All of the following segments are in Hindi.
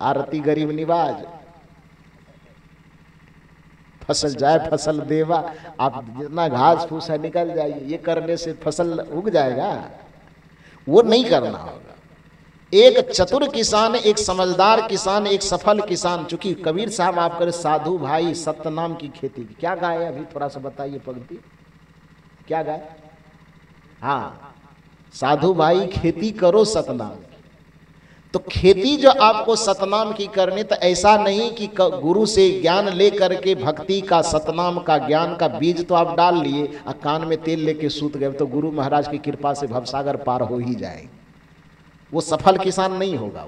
आरती गरीब निवाज, फसल जाए फसल देवा। आप जितना घास फूस है निकल जाइए, ये करने से फसल उग जाएगा? वो नहीं करना होगा। एक चतुर किसान, एक समझदार किसान, एक सफल किसान। चूंकि कबीर साहब आप करे साधु भाई सत्यनाम की खेती, क्या गाए अभी थोड़ा सा बताइए पंक्ति, क्या गाए? हाँ, साधु भाई खेती करो सतनाम। तो खेती जो आपको सतनाम की करनी, तो ऐसा नहीं कि गुरु से ज्ञान ले करके भक्ति का सतनाम का ज्ञान का बीज तो आप डाल लिए और कान में तेल लेके सूत गए, तो गुरु महाराज की कृपा से भवसागर पार हो ही जाएंगे। वो सफल किसान नहीं होगा,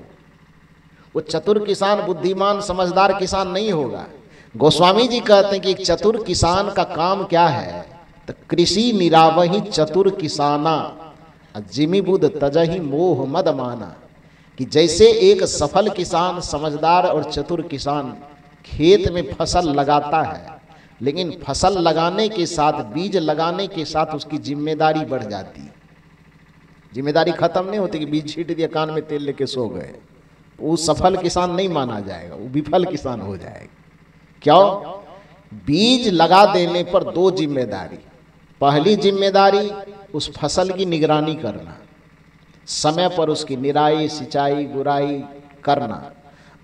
वो चतुर किसान, बुद्धिमान समझदार किसान नहीं होगा। गोस्वामी जी कहते हैं कि एक चतुर किसान का काम क्या है, तो कृषि निरावही चतुर किसाना जिमि बुध तजहि मोह मद माना। कि जैसे एक सफल किसान, समझदार और चतुर किसान खेत में फसल लगाता है, लेकिन फसल लगाने के साथ, बीज लगाने के साथ उसकी जिम्मेदारी बढ़ जाती है। जिम्मेदारी खत्म नहीं होती कि बीज छीट दिया कान में तेल लेके सो गए, वो सफल किसान नहीं माना जाएगा, वो विफल किसान हो जाएगा। क्यों? बीज लगा देने पर दो जिम्मेदारी। पहली जिम्मेदारी उस फसल की निगरानी करना, समय पर उसकी निराई सिंचाई गुराई करना।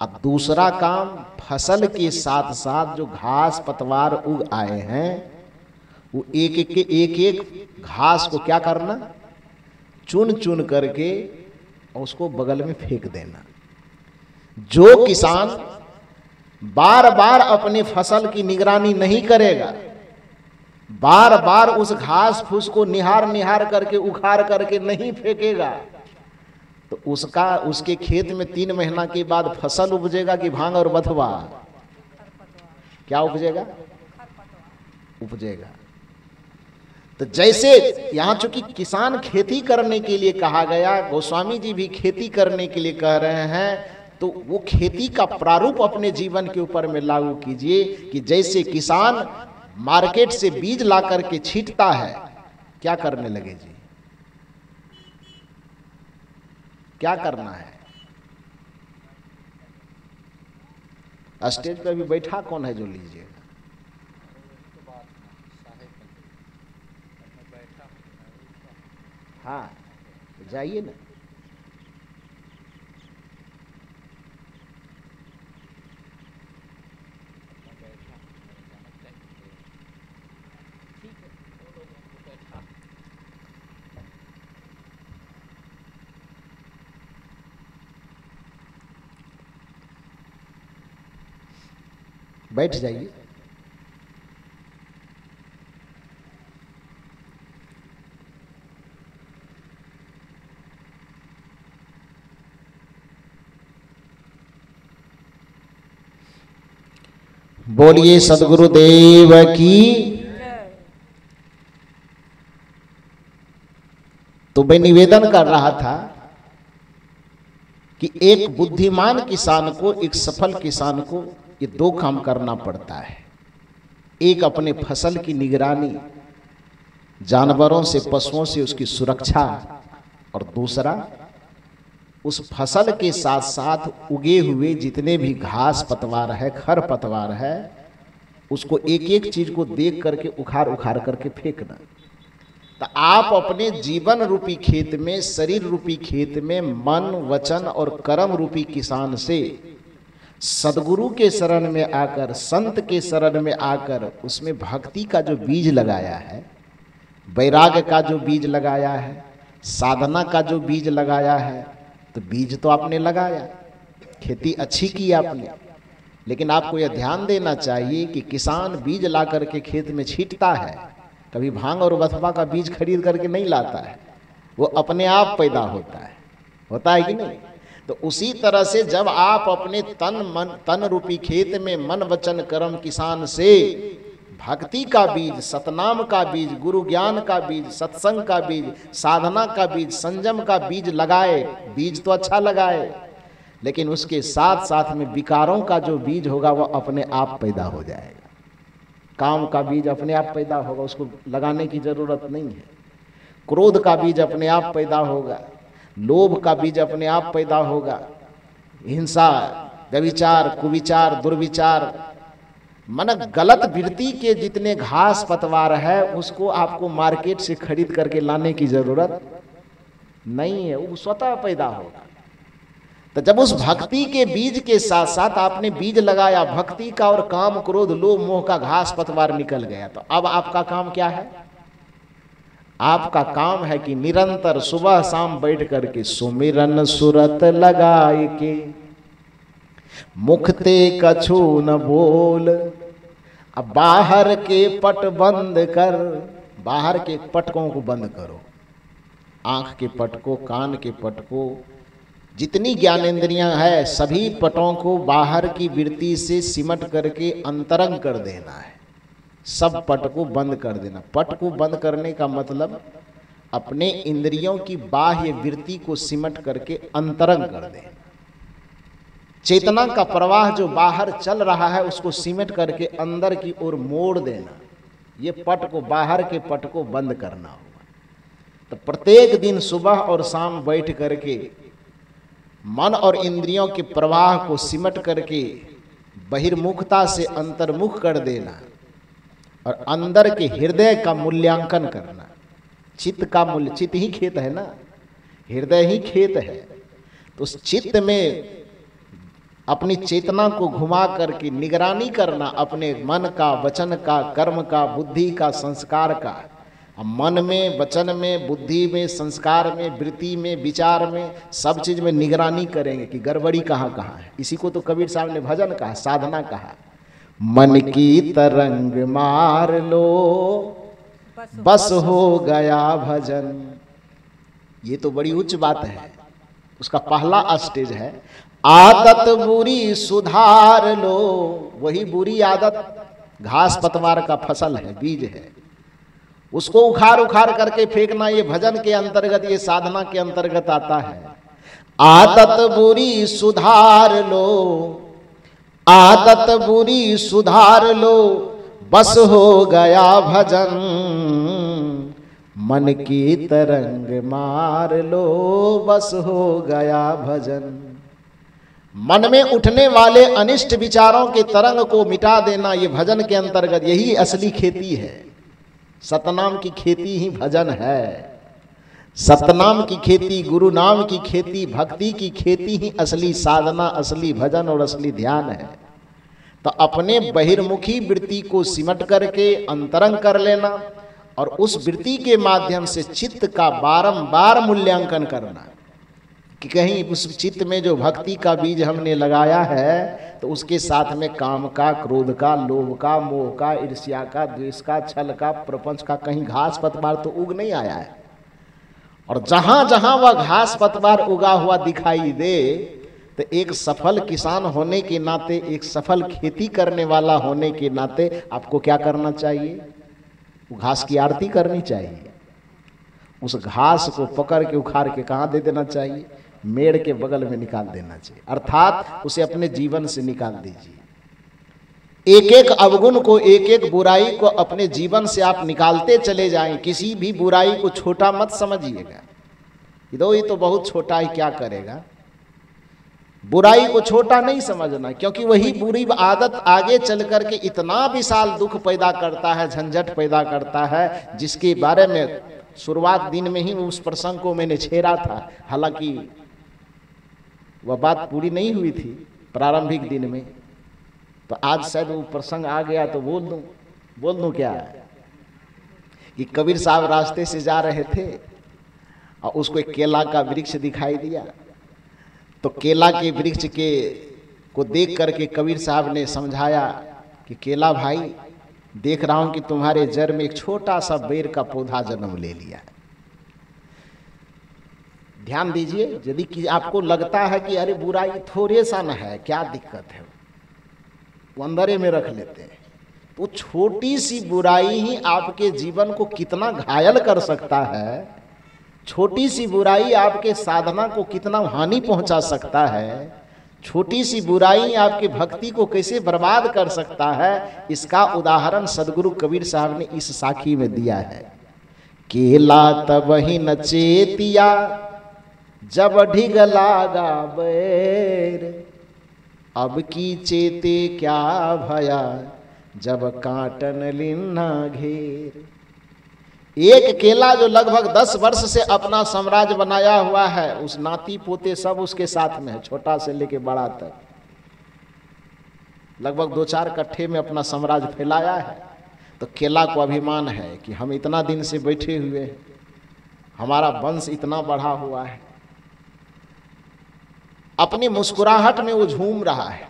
अब दूसरा काम, फसल के साथ साथ जो घास पतवार उग आए हैं, वो एक घास को क्या करना, चुन चुन करके उसको बगल में फेंक देना। जो किसान बार बार अपने फसल की निगरानी नहीं करेगा, बार बार उस घास फूस को निहार निहार करके उखाड़ करके नहीं फेंकेगा, तो उसके खेत में 3 महीना के बाद फसल उपजेगा कि भांग और बथवा? क्या उपजेगा? उपजेगा। तो जैसे यहां चूंकि किसान खेती करने के लिए कहा गया, गोस्वामी जी भी खेती करने के लिए कह रहे हैं, तो वो खेती का प्रारूप अपने जीवन के ऊपर में लागू कीजिए। कि जैसे किसान मार्केट से बीज ला करके छींटता है, क्या करने लगे जी? क्या करना है? स्टेज पर भी बैठा कौन है जो लीजिएगा? हाँ, जाइए ना। बैठ जाइए। बोलिए सद्गुरुदेव की। तो मैं निवेदन कर रहा था कि एक बुद्धिमान किसान को, एक सफल किसान को ये 2 काम करना पड़ता है। एक अपने फसल की निगरानी, जानवरों से पशुओं से उसकी सुरक्षा, और दूसरा उस फसल के साथ साथ उगे हुए जितने भी घास पतवार है, खर पतवार है, उसको एक एक चीज को देख करके उखाड़ उखाड़ करके फेंकना। तो आप अपने जीवन रूपी खेत में, शरीर रूपी खेत में मन वचन और कर्म रूपी किसान से सदगुरु के शरण में आकर, संत के शरण में आकर उसमें भक्ति का जो बीज लगाया है, वैराग्य का जो बीज लगाया है, साधना का जो बीज लगाया है, तो बीज तो आपने लगाया, खेती अच्छी की आपने, लेकिन आपको यह ध्यान देना चाहिए कि किसान बीज ला करके खेत में छींटता है, कभी भांग और बथवा का बीज खरीद करके नहीं लाता है, वो अपने आप पैदा होता है कि नहीं? तो उसी तरह से जब आप अपने तन रूपी खेत में मन वचन कर्म किसान से भक्ति का बीज, सतनाम का बीज, गुरु ज्ञान का बीज, सत्संग का बीज, साधना का बीज, संयम का बीज लगाए, बीज तो अच्छा लगाए, लेकिन उसके साथ साथ में विकारों का जो बीज होगा वह अपने आप पैदा हो जाएगा। काम का बीज अपने आप पैदा होगा, उसको लगाने की जरूरत नहीं है। क्रोध का बीज अपने आप पैदा होगा, लोभ का बीज अपने आप पैदा होगा, हिंसा व्यभिचार, कुविचार, दुर्विचार, मन गलत वृत्ति के जितने घास पतवार है उसको आपको मार्केट से खरीद करके लाने की जरूरत नहीं है, वो स्वतः पैदा होगा। तो जब उस भक्ति के बीज के साथ साथ आपने बीज लगाया भक्ति का और काम क्रोध लोभ मोह का घास पतवार निकल गया, तो अब आपका काम क्या है? आपका काम है कि निरंतर सुबह शाम बैठ करके सुमिरन सुरत लगाए के मुखते कछु न बोल। अब बाहर के पट बंद कर, बाहर के पटकों को बंद करो, आंख के पट को, कान के पट को, जितनी ज्ञानेंद्रियां है सभी पटों को बाहर की वृत्ति से सिमट करके अंतरंग कर देना है। सब पट को बंद कर देना। पट को बंद करने का मतलब अपने इंद्रियों की बाह्य वृत्ति को सिमट करके अंतरंग कर देना। चेतना का प्रवाह जो बाहर चल रहा है उसको सिमट करके अंदर की ओर मोड़ देना। ये पट को, बाहर के पट को बंद करना होगा। तो प्रत्येक दिन सुबह और शाम बैठ करके मन और इंद्रियों के प्रवाह को सिमट करके बहिर्मुखता से अंतर्मुख कर देना और अंदर के हृदय का मूल्यांकन करना। चित्त का मूल्य, चित्त ही खेत है ना, हृदय ही खेत है। तो उस चित्त में अपनी चेतना को घुमा करके निगरानी करना अपने मन का, वचन का, कर्म का, बुद्धि का, संस्कार का। मन में, वचन में, बुद्धि में, संस्कार में, वृत्ति में, विचार में, सब चीज में निगरानी करेंगे कि गड़बड़ी कहाँ कहाँ है। इसी को तो कबीर साहब ने भजन कहा, साधना कहा। मन की तरंग मार लो बस हो गया भजन। ये तो बड़ी उच्च बात है। उसका पहला स्टेज है आदत बुरी सुधार लो। वही बुरी आदत घास पतवार का फसल है, बीज है, उसको उखाड़ उखाड़ करके फेंकना। ये भजन के अंतर्गत, ये साधना के अंतर्गत आता है। आदत बुरी सुधार लो, आदत बुरी सुधार लो, बस हो गया भजन। मन की तरंग मार लो, बस हो गया भजन। मन में उठने वाले अनिष्ट विचारों के तरंग को मिटा देना, ये भजन के अंतर्गत, यही असली खेती है। सतनाम की खेती ही भजन है। सतनाम की खेती, गुरु नाम की खेती, भक्ति की खेती ही असली साधना, असली भजन और असली ध्यान है। तो अपने बहिर्मुखी वृत्ति को सिमट करके अंतरंग कर लेना और उस वृत्ति के माध्यम से चित्त का बारंबार मूल्यांकन करना कि कहीं उस चित्त में जो भक्ति का बीज हमने लगाया है तो उसके साथ में काम का, क्रोध का, लोभ का, मोह का, ईर्ष्या का, द्वेष का, छल का, प्रपंच का कहीं घास पतवार तो उग नहीं आया है। और जहां जहां वह घास पतवार उगा हुआ दिखाई दे तो एक सफल किसान होने के नाते, एक सफल खेती करने वाला होने के नाते आपको क्या करना चाहिए? वो घास की आरती करनी चाहिए। उस घास को पकड़ के उखाड़ के कहाँ दे देना चाहिए? मेड़ के बगल में निकाल देना चाहिए, अर्थात उसे अपने जीवन से निकाल दीजिए। एक एक अवगुण को, एक एक बुराई को अपने जीवन से आप निकालते चले जाएं। किसी भी बुराई को छोटा मत समझिएगा, ये तो बहुत छोटा है, क्या करेगा। बुराई को छोटा नहीं समझना, क्योंकि वही बुरी आदत आगे चल करके इतना विशाल दुख पैदा करता है, झंझट पैदा करता है, जिसके बारे में शुरुआत दिन में ही उस प्रसंग को मैंने छेड़ा था। हालांकि वह बात पूरी नहीं हुई थी प्रारंभिक दिन में, तो आज शायद वो प्रसंग आ गया तो बोल दूं क्या कि कबीर साहब रास्ते से जा रहे थे और उसको एक केला का वृक्ष दिखाई दिया। तो केला के वृक्ष को देख करके कबीर साहब ने समझाया कि केला भाई, देख रहा हूं कि तुम्हारे जड़ में एक छोटा सा बेर का पौधा जन्म ले लिया है। ध्यान दीजिए, यदि कि आपको लगता है कि अरे बुराई थोड़े सा न है, क्या दिक्कत है, वो अंदरे में रख लेते हैं, तो छोटी सी बुराई ही आपके जीवन को कितना घायल कर सकता है। छोटी सी बुराई आपके साधना को कितना हानि पहुंचा सकता है। छोटी सी बुराई आपके भक्ति को कैसे बर्बाद कर सकता है, इसका उदाहरण सदगुरु कबीर साहब ने इस साखी में दिया है। केला तब ही न चेतिया जब ढिग लागा बैर। अब की चेते क्या भया, जब काटन लिन्ना घेर। एक केला जो लगभग 10 वर्ष से अपना साम्राज्य बनाया हुआ है, उस नाती पोते सब उसके साथ में है, छोटा से लेके बड़ा तक, लगभग 2-4 कट्ठे में अपना साम्राज्य फैलाया है। तो केला को अभिमान है कि हम इतना दिन से बैठे हुए हैं, हमारा वंश इतना बढ़ा हुआ है। अपनी मुस्कुराहट में वो झूम रहा है।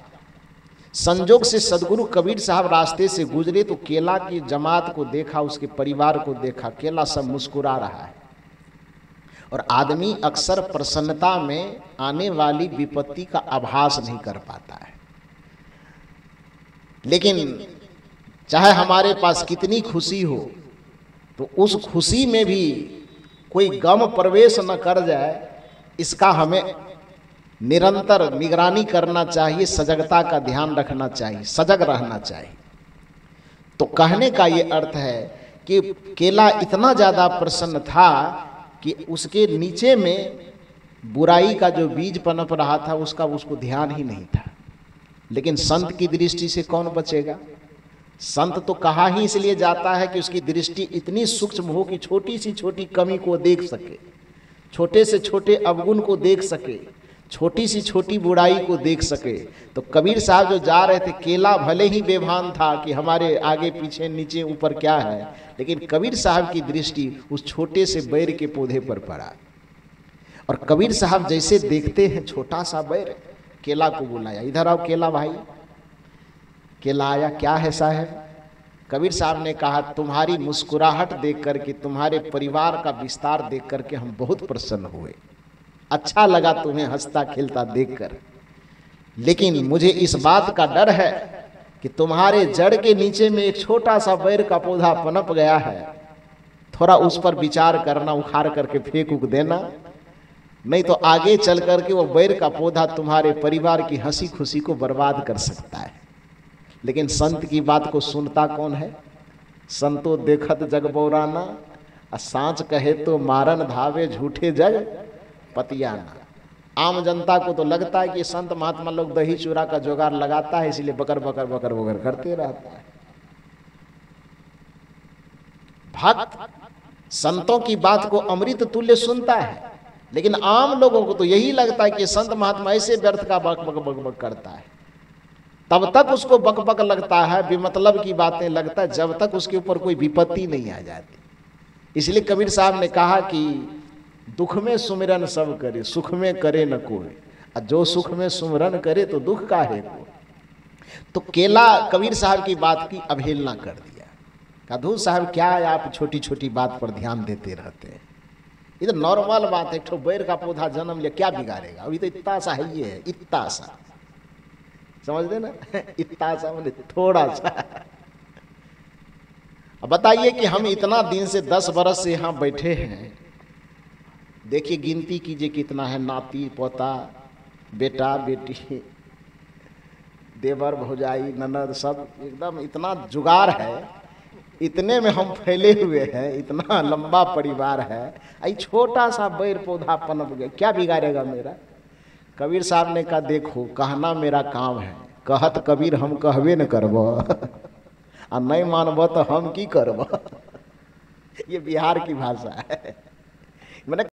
संजोग से सदगुरु कबीर साहब रास्ते से गुजरे तो केला की जमात को देखा, उसके परिवार को देखा, केला सब मुस्कुरा रहा है। और आदमी अक्सर प्रसन्नता में आने वाली विपत्ति का आभास नहीं कर पाता है। लेकिन चाहे हमारे पास कितनी खुशी हो, तो उस खुशी में भी कोई गम प्रवेश न कर जाए, इसका हमें निरंतर निगरानी करना चाहिए, सजगता का ध्यान रखना चाहिए, सजग रहना चाहिए। तो कहने का ये अर्थ है कि केला इतना ज़्यादा प्रसन्न था कि उसके नीचे में बुराई का जो बीज पनप रहा था उसको ध्यान ही नहीं था। लेकिन संत की दृष्टि से कौन बचेगा? संत तो कहा ही इसलिए जाता है कि उसकी दृष्टि इतनी सूक्ष्म हो कि छोटी सी छोटी कमी को देख सके, छोटे से छोटे अवगुण को देख सके, छोटी सी छोटी बुराई को देख सके। तो कबीर साहब जो जा रहे थे, केला भले ही बेभान था कि हमारे आगे पीछे नीचे ऊपर क्या है, लेकिन कबीर साहब की दृष्टि उस छोटे से बैर के पौधे पर पड़ा। और कबीर साहब जैसे देखते हैं छोटा सा बैर, केला को बुलाया, इधर आओ केला भाई। केला आया, क्या है साहब? कबीर साहब ने कहा, तुम्हारी मुस्कुराहट देख करके, तुम्हारे परिवार का विस्तार देख करके हम बहुत प्रसन्न हुए, अच्छा लगा तुम्हें हंसता खेलता देखकर। लेकिन मुझे इस बात का डर है कि तुम्हारे जड़ के नीचे में एक छोटा सा बैर का पौधा पनप गया है, थोड़ा उस पर विचार करना, उखाड़ करके फेंक उक देना, नहीं तो आगे चल करके वो बैर का पौधा तुम्हारे परिवार की हंसी खुशी को बर्बाद कर सकता है। लेकिन संत की बात को सुनता कौन है? संतो देखत जग बौराना, सांच कहे तो मारन धावे झूठे जग पतियाना। आम जनता को तो लगता है कि संत महात्मा लोग दही चूरा का जुगाड़ लगाता है, इसलिए बकर बकर बकर बकर करते रहता है। भक्त संतों की बात को अमृत तुल्य सुनता है, लेकिन आम लोगों को तो यही लगता है कि संत महात्मा ऐसे व्यर्थ का बक बक बक बक करता है। तब तक उसको बक बक लगता है, बेमतलब की बातें लगता है, जब तक उसके ऊपर कोई विपत्ति नहीं आ जाती। इसलिए कबीर साहब ने कहा कि दुख में सुमिरन सब करे, सुख में करे न कोई, और जो सुख में सुमिरन करे तो दुख का है को। तो केला कबीर साहब की बात की अवहेलना कर दिया। कहा, साहब क्या है, आप छोटी छोटी बात पर ध्यान देते रहते हैं, ये तो नॉर्मल बात है, एक ठो बैर का पौधा जन्म लिया, क्या बिगाड़ेगा, अभी तो इतना सा है, ये है इतना सा, समझ दे ना, इतना सा मतलब थोड़ा सा। अब बताइए कि हम इतना दिन से 10 बरस से यहाँ बैठे हैं, देखिए गिनती कीजिए कितना है, नाती पोता, बेटा बेटी, देवर भौजाई ननद, सब एकदम इतना जुगाड़ है, इतने में हम फैले हुए हैं, इतना लंबा परिवार है, आई छोटा सा बैर पौधा पनप गया, क्या बिगाड़ेगा मेरा? कबीर साहब ने कहा, देखो कहना मेरा काम है, कहत कबीर हम कहबे न करब, आ नहीं मानब तो हम की करब। ये बिहार की भाषा है। मैंने